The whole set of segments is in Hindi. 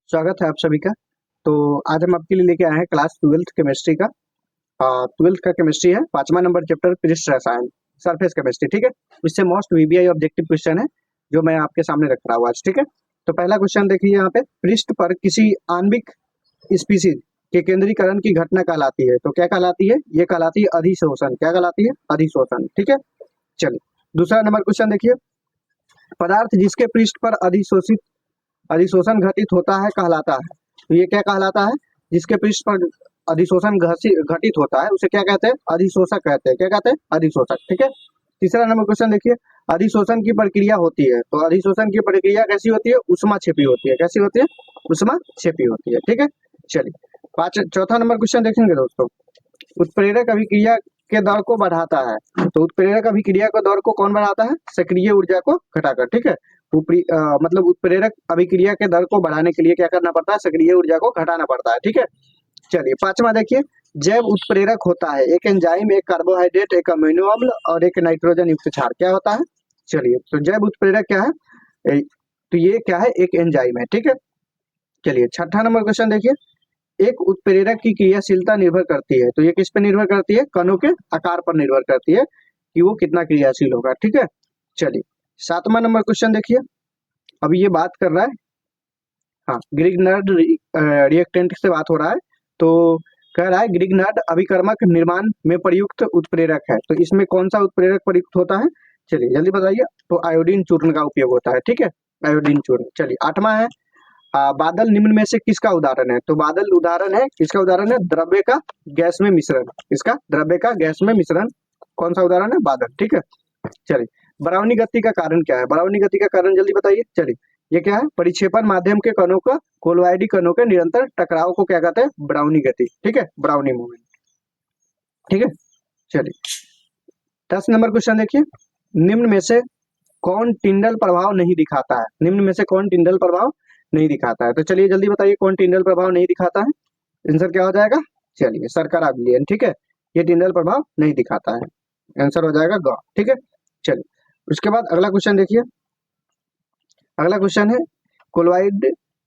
स्वागत है आप सभी का। तो आज हम आपके लिए लेके आए हैं क्लास 12th केमिस्ट्री का। 12th का केमिस्ट्री है, 5वां नंबर चैप्टर पृष्ठ रसायन, सरफेस केमिस्ट्री। ठीक है, इससे मोस्ट वीबीआई ऑब्जेक्टिव क्वेश्चन है जो मैं आपके सामने रख रहा हूँ आज। ठीक है, तो पहला क्वेश्चन देखिए यहाँ पे, पृष्ठ पर किसी आणविक स्पीसीज के केंद्रीकरण की घटना कहलाती है। तो क्या कहलाती है? ये कहलाती है अधिशोषण। क्या कहलाती है? अधिशोषण। ठीक है, चलिए दूसरा नंबर क्वेश्चन देखिए, पदार्थ जिसके पृष्ठ पर अधिशोषण घटित होता है कहलाता है। तो ये क्या कहलाता है? जिसके पृष्ठ पर अधिशोषण घटित होता है उसे क्या कहते हैं? अधिशोषक कहते हैं। क्या कहते हैं? अधिशोषक। ठीक है, तीसरा नंबर क्वेश्चन देखिए, अधिशोषण की प्रक्रिया होती है। तो अधिशोषण की प्रक्रिया कैसी होती है? उष्मा छेपी होती है। कैसी होती है? उष्मा छेपी होती है। ठीक है, चलिए चौथा नंबर क्वेश्चन देखेंगे दोस्तों, उत्प्रेरक अभिक्रिया के दर को बढ़ाता है। तो उत्प्रेरक अभिक्रिया के दर को कौन बढ़ाता है? सक्रिय ऊर्जा को घटाकर। ठीक है, मतलब उत्प्रेरक अभिक्रिया के दर को बढ़ाने के लिए क्या करना पड़ता है? सक्रिय ऊर्जा को घटाना पड़ता है। ठीक है, चलिए पांचवा देखिए, जैव उत्प्रेरक होता है एक एंजाइम, एक कार्बोहाइड्रेट, एक अमीनो अम्ल और एक नाइट्रोजन युक्त क्षार। क्या होता है? चलिए, तो जैव उत्प्रेरक क्या है? तो ये क्या है? एक एंजाइम है। ठीक है, चलिए छठा नंबर क्वेश्चन देखिए, एक उत्प्रेरक की क्रियाशीलता निर्भर करती है। तो ये किस पर निर्भर करती है? कणों के आकार पर निर्भर करती है कि वो कितना क्रियाशील होगा। ठीक है, चलिए सातवां नंबर क्वेश्चन देखिए, अभी ये बात कर रहा है, हाँ, ग्रिग्नार्ड रिएक्टेंट से बात हो रहा है। तो कह रहा है ग्रिग्नार्ड अभिकर्मक निर्माण में प्रयुक्त उत्प्रेरक है। तो इसमें कौन सा उत्प्रेरक प्रयुक्त होता है? चलिए जल्दी बताइए। तो आयोडीन चूर्ण का उपयोग होता है। ठीक है, आयोडीन चूर्ण। चलिए आठवां है, बादल निम्न में से किसका उदाहरण है? तो बादल उदाहरण है, किसका उदाहरण है? द्रव्य का गैस में मिश्रण। इसका द्रव्य का गैस में मिश्रण कौन सा उदाहरण है? बादल। ठीक है, चलिए बरावनी गति का कारण क्या है? बरावनी गति का कारण जल्दी बताइए। चलिए ये क्या है? परिक्षेपण माध्यम के कणों का कोलोइडी कणों के निरंतर टकराव को क्या कहते हैं? ब्राउनी गति। ठीक है, ब्राउनी मूवमेंट। ठीक है, चलिए 10 नंबर क्वेश्चन देखिए, निम्न में से कौन टिंडल प्रभाव नहीं दिखाता है? निम्न में से कौन टिंडल प्रभाव नहीं दिखाता है? तो चलिए जल्दी बताइए कौन टिंडल प्रभाव नहीं दिखाता है? आंसर क्या हो जाएगा? चलिए शर्करा विलयन। ठीक है, ये टिंडल प्रभाव नहीं दिखाता है, आंसर हो जाएगा ग। ठीक है, चलिए उसके बाद अगला क्वेश्चन देखिए, अगला क्वेश्चन है, कोलोइड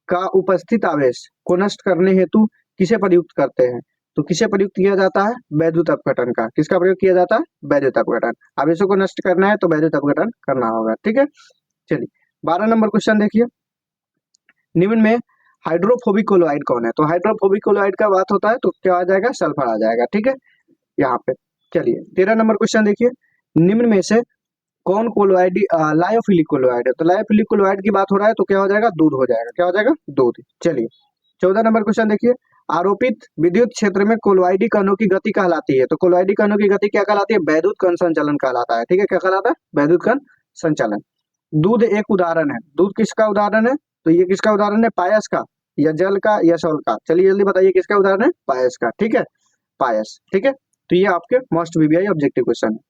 का उपस्थित आवेश को नष्ट करने हेतु किसे प्रयुक्त करते हैं? तो किसे प्रयुक्त किया जाता है? वैद्युत अपघटन का। किसका प्रयोग किया जाता है? वैद्युत अपघटन। आवेशों को नष्ट करना है तो वैद्युत अपघटन करना होगा। ठीक है, चलिए 12 नंबर क्वेश्चन देखिए, निम्न में हाइड्रोफोबिक कोलोइड कौन है? तो हाइड्रोफोबिक कोलोइड का बात होता है तो क्या आ जाएगा? सल्फर आ जाएगा। ठीक है, यहाँ पे चलिए 13 नंबर क्वेश्चन देखिए, निम्न में से कौन कोलोइड लायोफिलिक कोलोइड है? तो लायोफिलिक कोलोइड की बात हो रहा है तो क्या हो जाएगा? दूध हो जाएगा। क्या हो जाएगा? दूध। चलिए 14 नंबर क्वेश्चन देखिए, आरोपित विद्युत क्षेत्र में कोलोइडी कणों की गति कहलाती है। तो कोलोइडी कणों की गति क्या कहलाती है? वैद्युत कण संचालन कहलाता है। ठीक है, क्या कहलाता है? वैद्युत कण संचालन। दूध एक उदाहरण है। दूध किसका उदाहरण है? तो ये किसका उदाहरण है? पायस का या जल का या सॉल्ट का? चलिए जल्दी बताइए किसका उदाहरण है? पायस का। ठीक है, पायस। ठीक है, तो ये आपके मोस्ट वीबीआई ऑब्जेक्टिव क्वेश्चन है।